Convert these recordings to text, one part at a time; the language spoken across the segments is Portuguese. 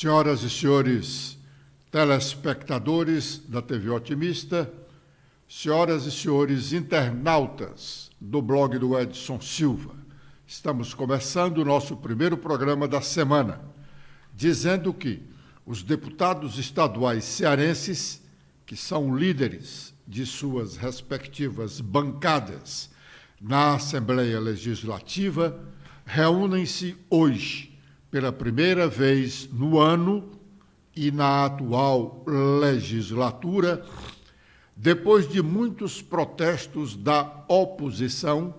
Senhoras e senhores telespectadores da TV Otimista, senhoras e senhores internautas do blog do Edson Silva, estamos começando o nosso primeiro programa da semana, dizendo que os deputados estaduais cearenses, que são líderes de suas respectivas bancadas na Assembleia Legislativa, reúnem-se hoje, pela primeira vez no ano e na atual legislatura, depois de muitos protestos da oposição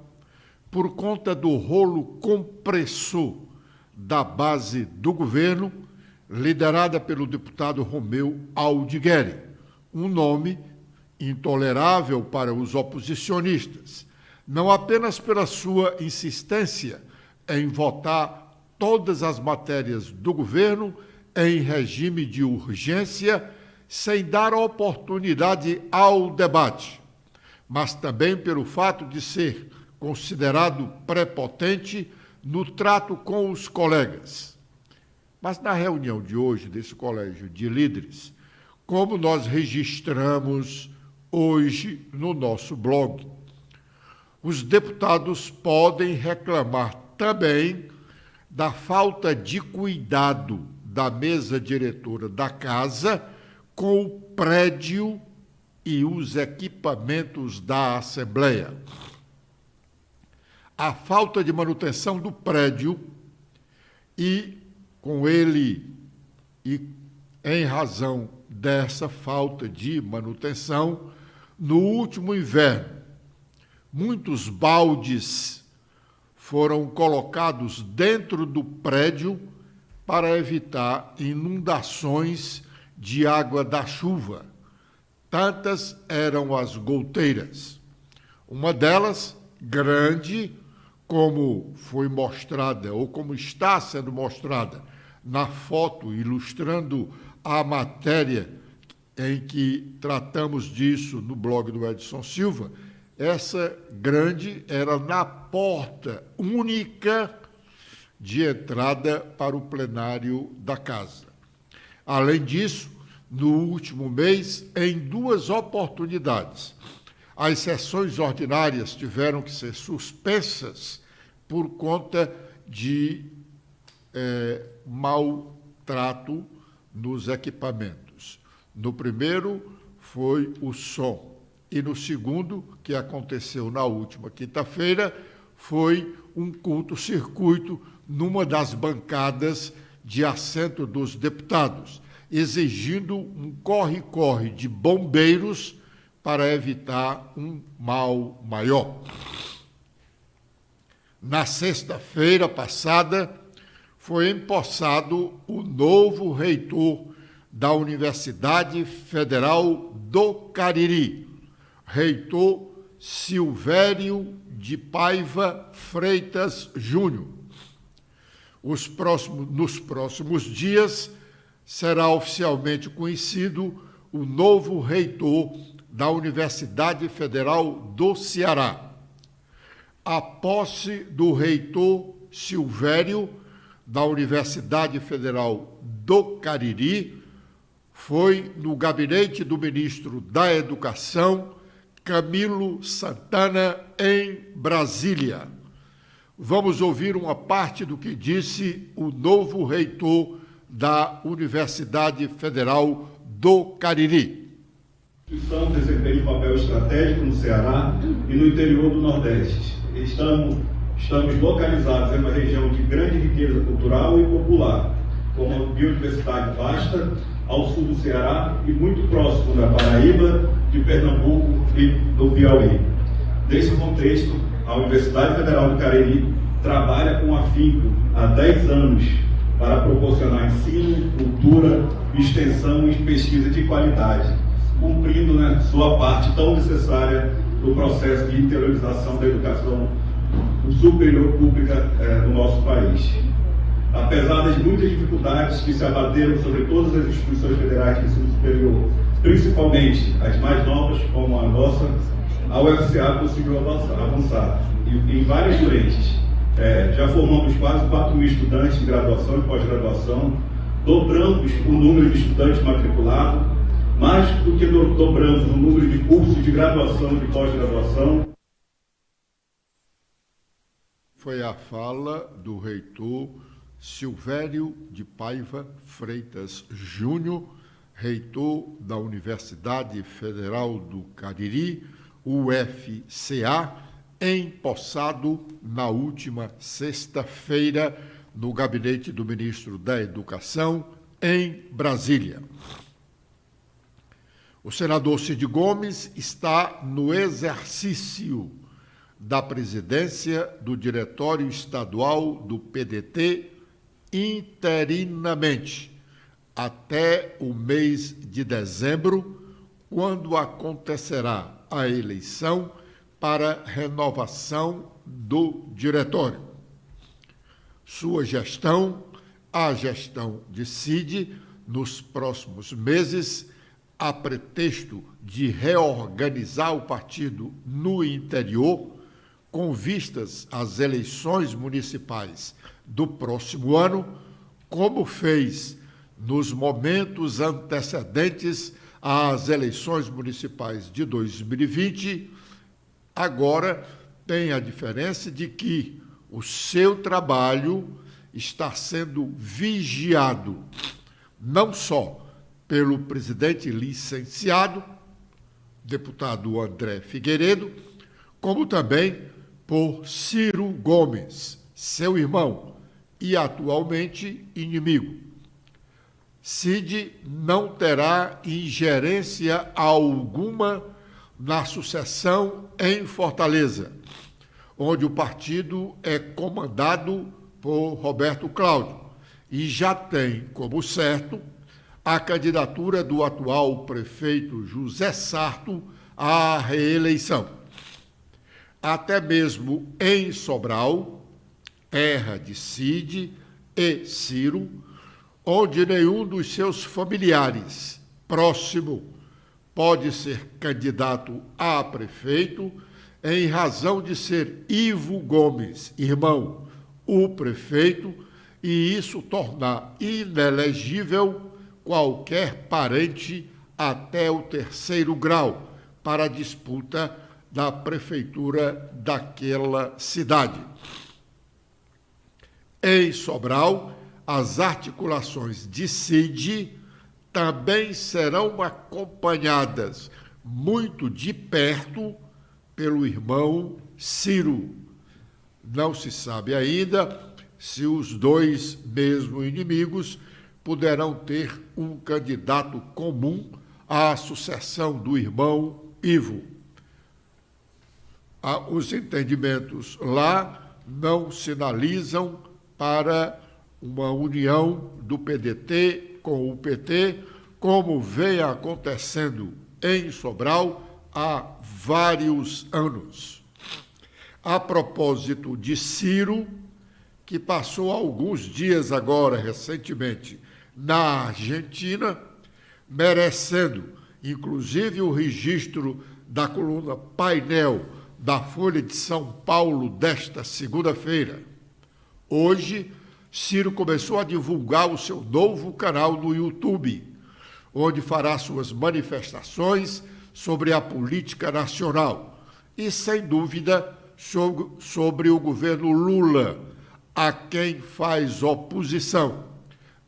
por conta do rolo compressor da base do governo, liderada pelo deputado Romeu Aldigueri, um nome intolerável para os oposicionistas, não apenas pela sua insistência em votar todas as matérias do governo em regime de urgência, sem dar oportunidade ao debate, mas também pelo fato de ser considerado prepotente no trato com os colegas. Mas na reunião de hoje, desse colégio de líderes, como nós registramos hoje no nosso blog, os deputados podem reclamar também da falta de cuidado da mesa diretora da casa com o prédio e os equipamentos da Assembleia. A falta de manutenção do prédio e, com ele, e em razão dessa falta de manutenção, no último inverno, muitos baldes foram colocados dentro do prédio para evitar inundações de água da chuva. Tantas eram as gouteiras. Uma delas, grande, como foi mostrada, ou como está sendo mostrada na foto, ilustrando a matéria em que tratamos disso no blog do Edson Silva. Essa grande era na porta única de entrada para o plenário da casa. Além disso, no último mês, em 2 oportunidades, as sessões ordinárias tiveram que ser suspensas por conta de mau trato nos equipamentos. No primeiro foi o som. E no segundo, que aconteceu na última quinta-feira, foi um curto-circuito numa das bancadas de assento dos deputados, exigindo um corre-corre de bombeiros para evitar um mal maior. Na sexta-feira passada, foi empossado o novo reitor da Universidade Federal do Cariri, reitor Silvério de Paiva Freitas Júnior. Nos próximos dias, será oficialmente conhecido o novo reitor da Universidade Federal do Ceará. A posse do reitor Silvério da Universidade Federal do Cariri foi no gabinete do ministro da Educação, Camilo Santana, em Brasília. Vamos ouvir uma parte do que disse o novo reitor da Universidade Federal do Cariri. A instituição desempenha um papel estratégico no Ceará e no interior do Nordeste. Estamos localizados em uma região de grande riqueza cultural e popular, com uma biodiversidade vasta, ao sul do Ceará e muito próximo da Paraíba, de Pernambuco e do Piauí. Nesse contexto, a Universidade Federal do Cariri trabalha com afinco há 10 anos para proporcionar ensino, cultura, extensão e pesquisa de qualidade, cumprindo sua parte tão necessária no processo de interiorização da educação superior pública no nosso país. Apesar das muitas dificuldades que se abateram sobre todas as instituições federais de ensino superior, principalmente as mais novas, como a nossa, a UFCA conseguiu avançar em várias frentes. Já formamos quase 4.000 estudantes de graduação e pós-graduação, dobramos o número de estudantes matriculados, mais do que dobramos o número de cursos de graduação e de pós-graduação. Foi a fala do reitor Silvério de Paiva Freitas Júnior, reitor da Universidade Federal do Cariri, UFCA, empossado na última sexta-feira no gabinete do ministro da Educação, em Brasília. O senador Cid Gomes está no exercício da presidência do Diretório Estadual do PDT interinamente até o mês de dezembro, quando acontecerá a eleição para renovação do diretório. Sua gestão, a gestão de Cid, nos próximos meses, a pretexto de reorganizar o partido no interior, com vistas às eleições municipais do próximo ano, como fez nos momentos antecedentes às eleições municipais de 2020, agora tem a diferença de que o seu trabalho está sendo vigiado, não só pelo presidente licenciado, deputado André Figueiredo, como também por Ciro Gomes, seu irmão e atualmente inimigo. Cid não terá ingerência alguma na sucessão em Fortaleza, onde o partido é comandado por Roberto Cláudio e já tem como certo a candidatura do atual prefeito José Sarto à reeleição. Até mesmo em Sobral, terra de Cid e Ciro, onde nenhum dos seus familiares próximo pode ser candidato a prefeito, em razão de ser Ivo Gomes, irmão, o prefeito, e isso tornar inelegível qualquer parente até o 3º grau para a disputa da prefeitura daquela cidade. Em Sobral, as articulações de Cid também serão acompanhadas muito de perto pelo irmão Ciro. Não se sabe ainda se os dois mesmo inimigos poderão ter um candidato comum à sucessão do irmão Ivo. Os entendimentos lá não sinalizam para uma união do PDT com o PT, como vem acontecendo em Sobral há vários anos. A propósito de Ciro, que passou alguns dias agora, recentemente, na Argentina, merecendo, inclusive, o registro da coluna Painel da Folha de São Paulo desta segunda-feira. Hoje, Ciro começou a divulgar o seu novo canal no YouTube, onde fará suas manifestações sobre a política nacional e, sem dúvida, sobre o governo Lula, a quem faz oposição,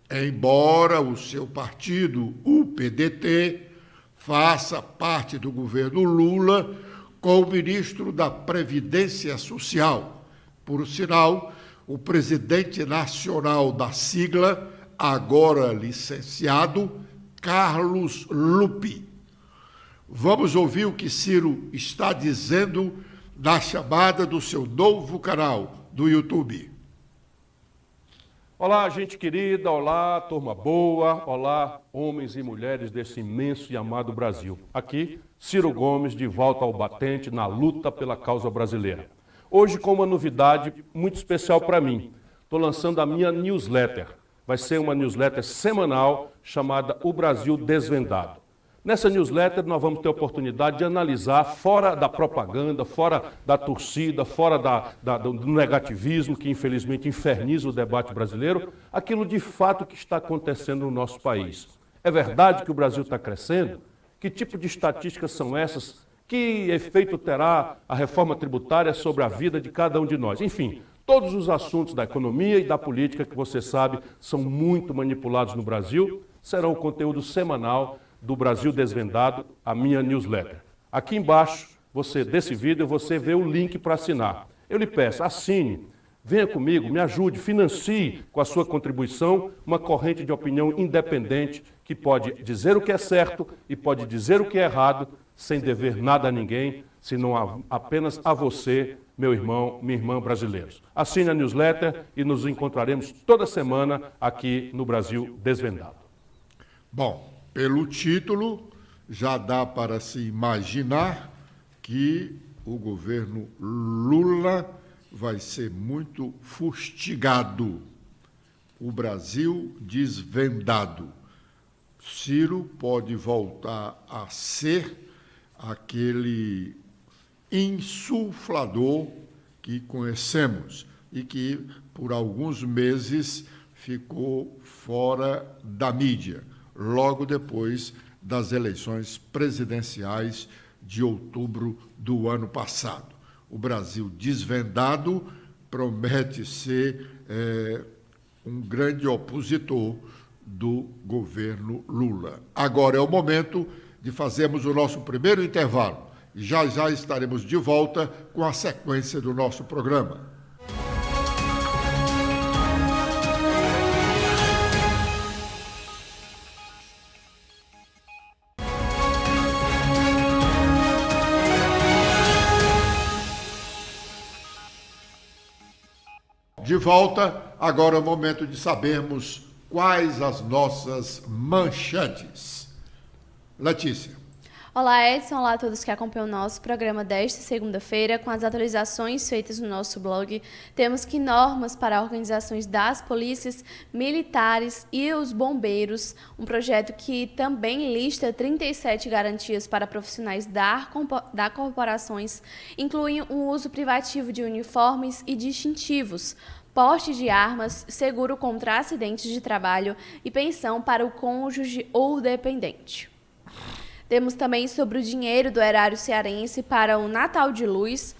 embora o seu partido, o PDT, faça parte do governo Lula com o ministro da Previdência Social. Por sinal, o presidente nacional da sigla, agora licenciado, Carlos Lupe. Vamos ouvir o que Ciro está dizendo na chamada do seu novo canal do YouTube. Olá, gente querida, olá, turma boa, olá, homens e mulheres desse imenso e amado Brasil. Aqui, Ciro Gomes, de volta ao batente na luta pela causa brasileira. Hoje com uma novidade muito especial para mim. Estou lançando a minha newsletter. Vai ser uma newsletter semanal chamada O Brasil Desvendado. Nessa newsletter nós vamos ter a oportunidade de analisar, fora da propaganda, fora da torcida, fora do negativismo que infelizmente inferniza o debate brasileiro, aquilo de fato que está acontecendo no nosso país. É verdade que o Brasil está crescendo? Que tipo de estatísticas são essas? Que efeito terá a reforma tributária sobre a vida de cada um de nós? Enfim, todos os assuntos da economia e da política que você sabe são muito manipulados no Brasil, serão o conteúdo semanal do Brasil Desvendado, a minha newsletter. Aqui embaixo desse vídeo você vê o link para assinar. Eu lhe peço, assine, venha comigo, me ajude, financie com a sua contribuição uma corrente de opinião independente que pode dizer o que é certo e pode dizer o que é errado sem dever nada a ninguém, senão apenas a você, meu irmão, minha irmã brasileiros. Assine a newsletter e nos encontraremos toda semana aqui no Brasil Desvendado. Bom, pelo título, já dá para se imaginar que o governo Lula vai ser muito fustigado. O Brasil desvendado. Ciro pode voltar a ser aquele insuflador que conhecemos e que, por alguns meses, ficou fora da mídia, logo depois das eleições presidenciais de outubro do ano passado. O Brasil desvendado promete ser um grande opositor do governo Lula. Agora é o momento de fazermos o nosso primeiro intervalo. E já já estaremos de volta com a sequência do nosso programa. De volta, agora é o momento de sabermos quais as nossas manchetes. Letícia. Olá, Edson. Olá a todos que acompanham o nosso programa desta segunda-feira. Com as atualizações feitas no nosso blog, temos que normas para organizações das polícias militares e os bombeiros, um projeto que também lista 37 garantias para profissionais da corporações, incluem o uso privativo de uniformes e distintivos, porte de armas, seguro contra acidentes de trabalho e pensão para o cônjuge ou dependente. Temos também sobre o dinheiro do erário cearense para o Natal de Luz,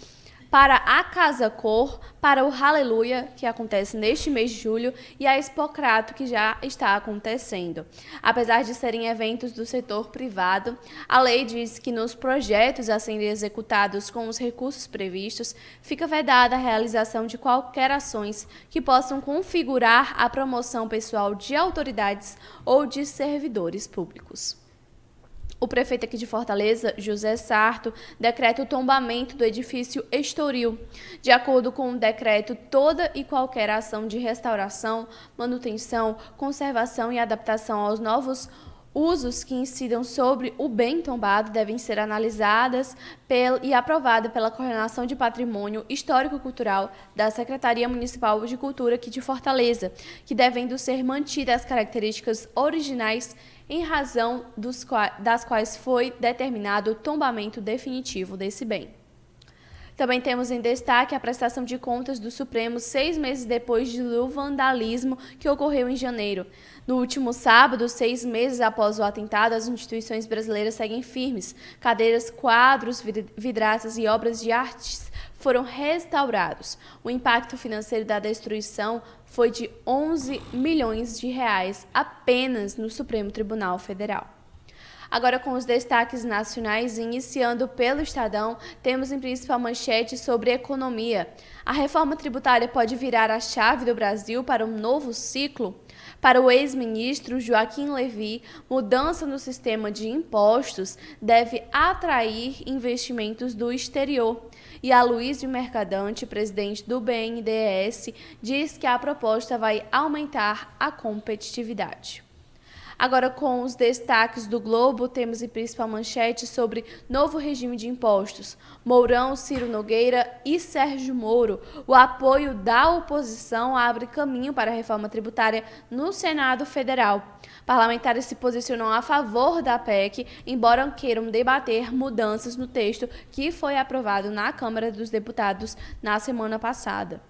para a Casa Cor, para o Aleluia, que acontece neste mês de julho, e a Expocrato, que já está acontecendo. Apesar de serem eventos do setor privado, a lei diz que nos projetos a serem executados com os recursos previstos, fica vedada a realização de qualquer ações que possam configurar a promoção pessoal de autoridades ou de servidores públicos. O prefeito aqui de Fortaleza, José Sarto, decreta o tombamento do edifício Estoril. De acordo com o decreto, toda e qualquer ação de restauração, manutenção, conservação e adaptação aos novos usos que incidam sobre o bem tombado devem ser analisadas e aprovadas pela Coordenação de Patrimônio Histórico-Cultural da Secretaria Municipal de Cultura aqui de Fortaleza, que devendo ser mantidas as características originais em razão das quais foi determinado o tombamento definitivo desse bem. Também temos em destaque a prestação de contas do Supremo 6 meses depois do vandalismo que ocorreu em janeiro. No último sábado, 6 meses após o atentado, as instituições brasileiras seguem firmes. Cadeiras, quadros, vidraças e obras de artes foram restaurados. O impacto financeiro da destruição foi de 11 milhões de reais apenas no Supremo Tribunal Federal. Agora, com os destaques nacionais, iniciando pelo Estadão, temos em principal manchete sobre economia. A reforma tributária pode virar a chave do Brasil para um novo ciclo? Para o ex-ministro Joaquim Levy, mudança no sistema de impostos deve atrair investimentos do exterior. E Aloysio Mercadante, presidente do BNDES, diz que a proposta vai aumentar a competitividade. Agora, com os destaques do Globo, temos em principal manchete sobre novo regime de impostos. Mourão, Ciro Nogueira e Sérgio Moro. O apoio da oposição abre caminho para a reforma tributária no Senado Federal. Parlamentares se posicionam a favor da PEC, embora queiram debater mudanças no texto que foi aprovado na Câmara dos Deputados na semana passada.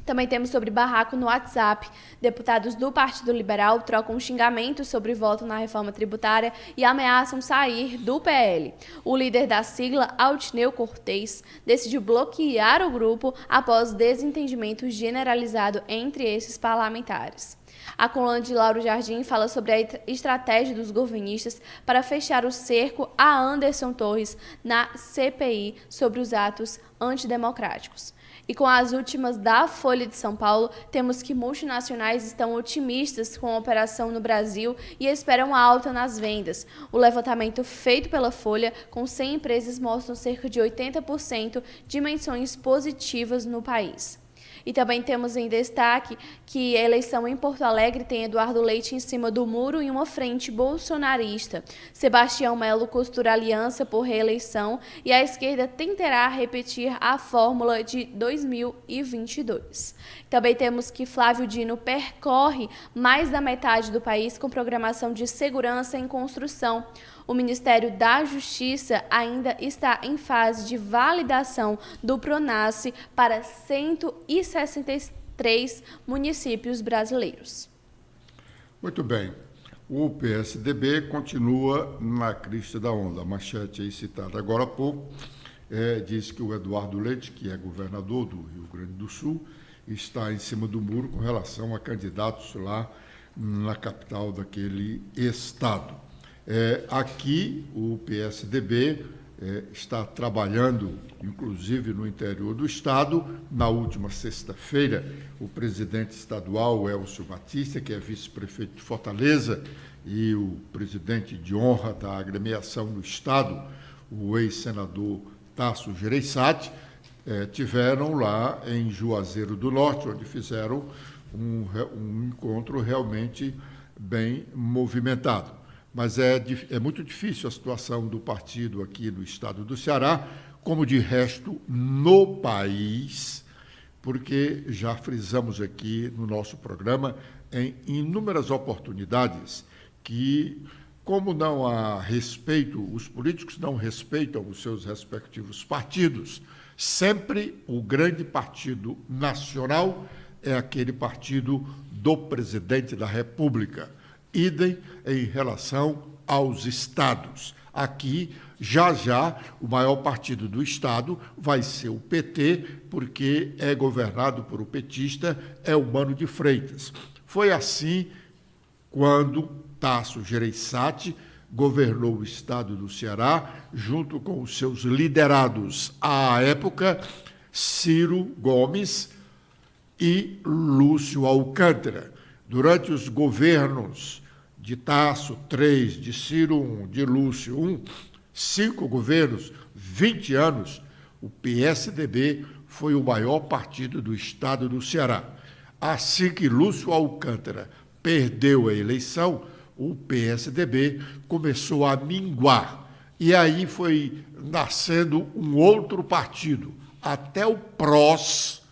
Também temos sobre barraco no WhatsApp. Deputados do Partido Liberal trocam xingamentos sobre voto na reforma tributária e ameaçam sair do PL. O líder da sigla, Altineu Cortez, decidiu bloquear o grupo após desentendimento generalizado entre esses parlamentares. A coluna de Lauro Jardim fala sobre a estratégia dos governistas para fechar o cerco a Anderson Torres na CPI sobre os atos antidemocráticos. E com as últimas da Folha de São Paulo, temos que multinacionais estão otimistas com a operação no Brasil e esperam alta nas vendas. O levantamento feito pela Folha, com 100 empresas, mostra cerca de 80% de menções positivas no país. E também temos em destaque que a eleição em Porto Alegre tem Eduardo Leite em cima do muro em uma frente bolsonarista. Sebastião Melo costura aliança por reeleição e a esquerda tentará repetir a fórmula de 2022. Também temos que Flávio Dino percorre mais da metade do país com programação de segurança em construção. O Ministério da Justiça ainda está em fase de validação do PRONASSE para 163 municípios brasileiros. Muito bem. O PSDB continua na crista da onda. A manchete aí citada agora há pouco diz que o Eduardo Leite, que é governador do Rio Grande do Sul, está em cima do muro com relação a candidatos lá na capital daquele estado. Aqui, o PSDB está trabalhando, inclusive, no interior do Estado. Na última sexta-feira, o presidente estadual, Elcio Batista, que é vice-prefeito de Fortaleza, e o presidente de honra da agremiação do Estado, o ex-senador Tasso Gereissati, tiveram lá em Juazeiro do Norte, onde fizeram um encontro realmente bem movimentado. Mas é muito difícil a situação do partido aqui no estado do Ceará, como de resto no país, porque já frisamos aqui no nosso programa em inúmeras oportunidades que, como não há respeito, os políticos não respeitam os seus respectivos partidos, sempre o grande partido nacional é aquele partido do presidente da República. Idem em relação aos estados. Aqui, já, o maior partido do estado vai ser o PT, porque é governado por um petista, é o Mano de Freitas. Foi assim quando Tasso Gereissati governou o estado do Ceará, junto com os seus liderados à época, Ciro Gomes e Lúcio Alcântara. Durante os governos de Tasso, 3, de Ciro, 1, de Lúcio, 1, 5 governos, 20 anos, o PSDB foi o maior partido do estado do Ceará. Assim que Lúcio Alcântara perdeu a eleição, o PSDB começou a minguar. E aí foi nascendo um outro partido. Até o PROS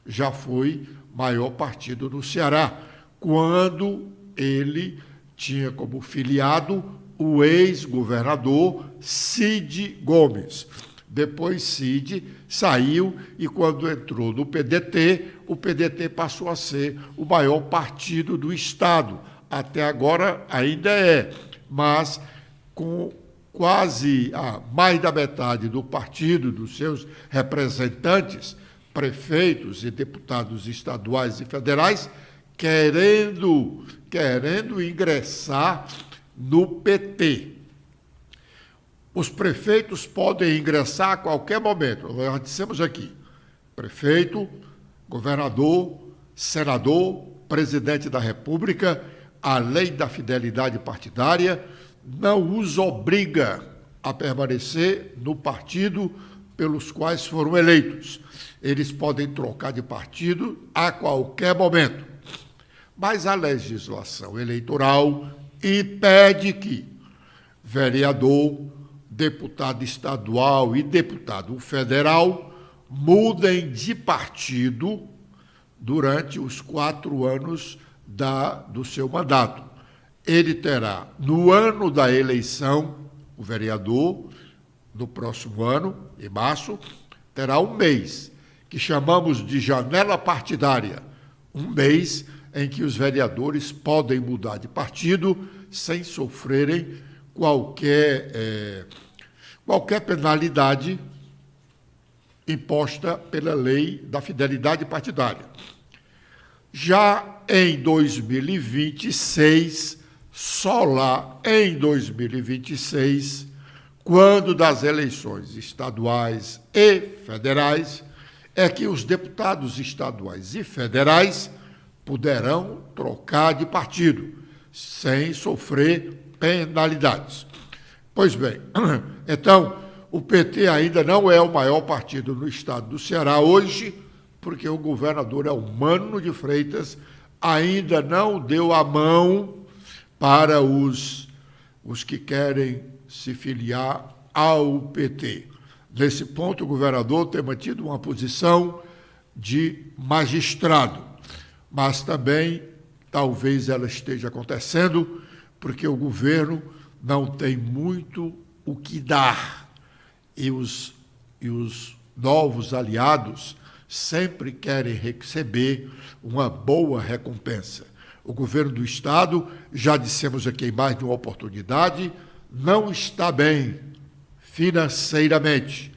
já foi maior partido no Ceará, quando ele tinha como filiado o ex-governador Cid Gomes. Depois Cid saiu e, quando entrou no PDT, o PDT passou a ser o maior partido do estado. Até agora ainda é, mas com quase mais da metade do partido, dos seus representantes, prefeitos e deputados estaduais e federais, querendo ingressar no PT. Os prefeitos podem ingressar a qualquer momento. Nós dissemos aqui, prefeito, governador, senador, presidente da República, a lei da fidelidade partidária não os obriga a permanecer no partido pelos quais foram eleitos. Eles podem trocar de partido a qualquer momento. Mas a legislação eleitoral e pede que vereador, deputado estadual e deputado federal mudem de partido durante os 4 anos do seu mandato. Ele terá, no ano da eleição, o vereador, no próximo ano, em março, terá um mês, que chamamos de janela partidária, um mês em que os vereadores podem mudar de partido sem sofrerem qualquer penalidade imposta pela lei da fidelidade partidária. Já em 2026, só lá em 2026, quando das eleições estaduais e federais, é que os deputados estaduais e federais poderão trocar de partido, sem sofrer penalidades. Pois bem, então, o PT ainda não é o maior partido no estado do Ceará hoje, porque o governador Eumano de Freitas ainda não deu a mão para os que querem se filiar ao PT. Nesse ponto, o governador tem mantido uma posição de magistrado, mas também talvez ela esteja acontecendo porque o governo não tem muito o que dar e os novos aliados sempre querem receber uma boa recompensa. O governo do Estado, já dissemos aqui em mais de uma oportunidade, não está bem financeiramente,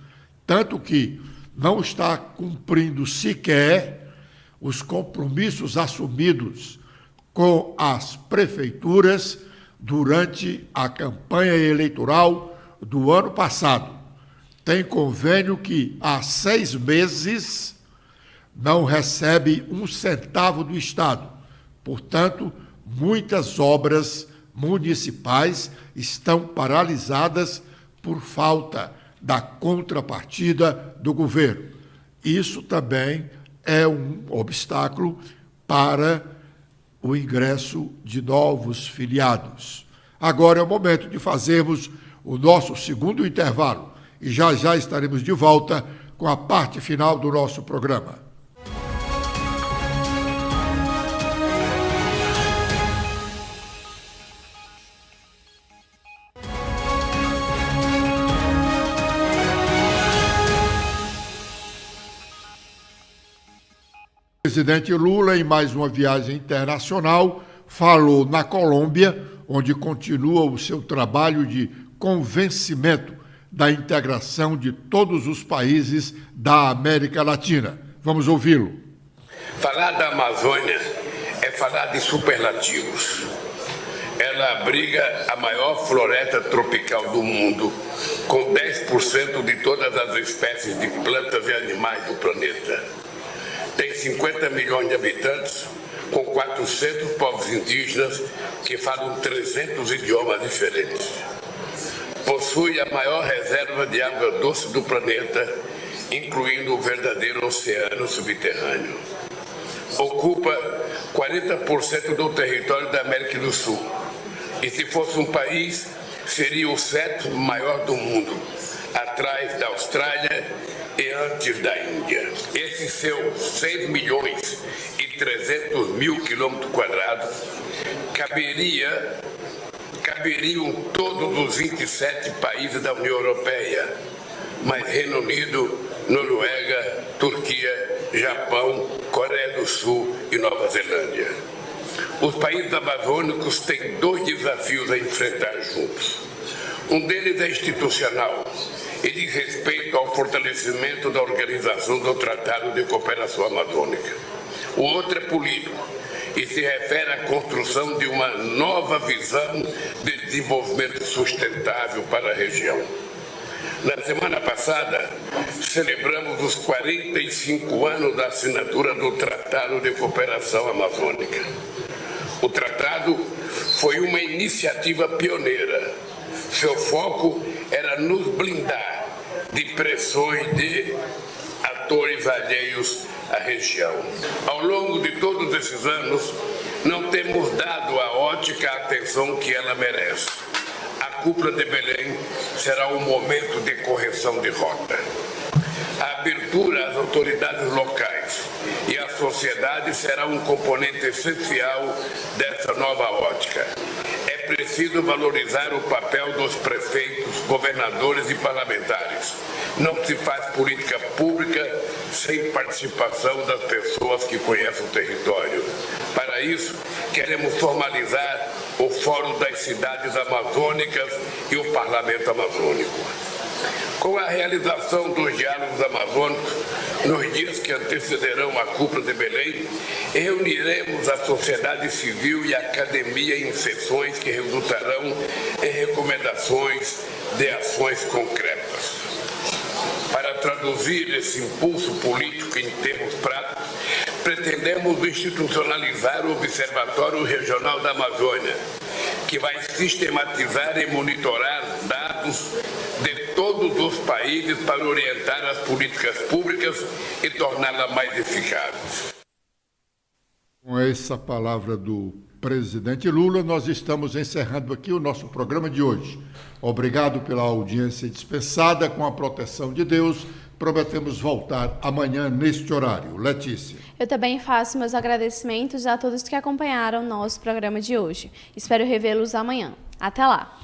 tanto que não está cumprindo sequer os compromissos assumidos com as prefeituras durante a campanha eleitoral do ano passado. Tem convênio que há 6 meses não recebe 1 centavo do Estado. Portanto, muitas obras municipais estão paralisadas por falta da contrapartida do governo. Isso também é um obstáculo para o ingresso de novos filiados. Agora é o momento de fazermos o nosso segundo intervalo e já estaremos de volta com a parte final do nosso programa. O presidente Lula, em mais uma viagem internacional, falou na Colômbia, onde continua o seu trabalho de convencimento da integração de todos os países da América Latina. Vamos ouvi-lo. Falar da Amazônia é falar de superlativos. Ela abriga a maior floresta tropical do mundo, com 10% de todas as espécies de plantas e animais do planeta. Tem 50 milhões de habitantes, com 400 povos indígenas que falam 300 idiomas diferentes. Possui a maior reserva de água doce do planeta, incluindo o verdadeiro oceano subterrâneo. Ocupa 40% do território da América do Sul. E se fosse um país, seria o 7º maior do mundo, atrás da Austrália e antes da Índia. Esses seus 6 milhões e 300 mil quilômetros quadrados caberiam todos os 27 países da União Europeia, mas Reino Unido, Noruega, Turquia, Japão, Coreia do Sul e Nova Zelândia. Os países amazônicos têm 2 desafios a enfrentar juntos. Um deles é institucional e diz respeito ao fortalecimento da organização do Tratado de Cooperação Amazônica. O outro é político e se refere à construção de uma nova visão de desenvolvimento sustentável para a região. Na semana passada, celebramos os 45 anos da assinatura do Tratado de Cooperação Amazônica. O tratado foi uma iniciativa pioneira. Seu foco era nos blindar de pressões de atores alheios à região. Ao longo de todos esses anos, Não temos dado à ótica a atenção que ela merece. A cúpula de Belém será um momento de correção de rota. A abertura às autoridades locais e à sociedade será um componente essencial dessa nova ótica. É preciso valorizar o papel dos prefeitos, governadores e parlamentares. Não se faz política pública sem participação das pessoas que conhecem o território. Para isso, queremos formalizar o Fórum das Cidades Amazônicas e o Parlamento Amazônico. Com a realização dos diálogos amazônicos, nos dias que antecederão a cúpula de Belém, reuniremos a sociedade civil e a academia em sessões que resultarão em recomendações de ações concretas. Para traduzir esse impulso político em termos práticos, pretendemos institucionalizar o Observatório Regional da Amazônia, que vai sistematizar e monitorar dados de todos os países para orientar as políticas públicas e torná-las mais eficazes. Com essa palavra do presidente Lula, nós estamos encerrando aqui o nosso programa de hoje. Obrigado pela audiência dispensada, com a proteção de Deus. Prometemos voltar amanhã neste horário. Letícia. Eu também faço meus agradecimentos a todos que acompanharam nosso programa de hoje. Espero revê-los amanhã. Até lá!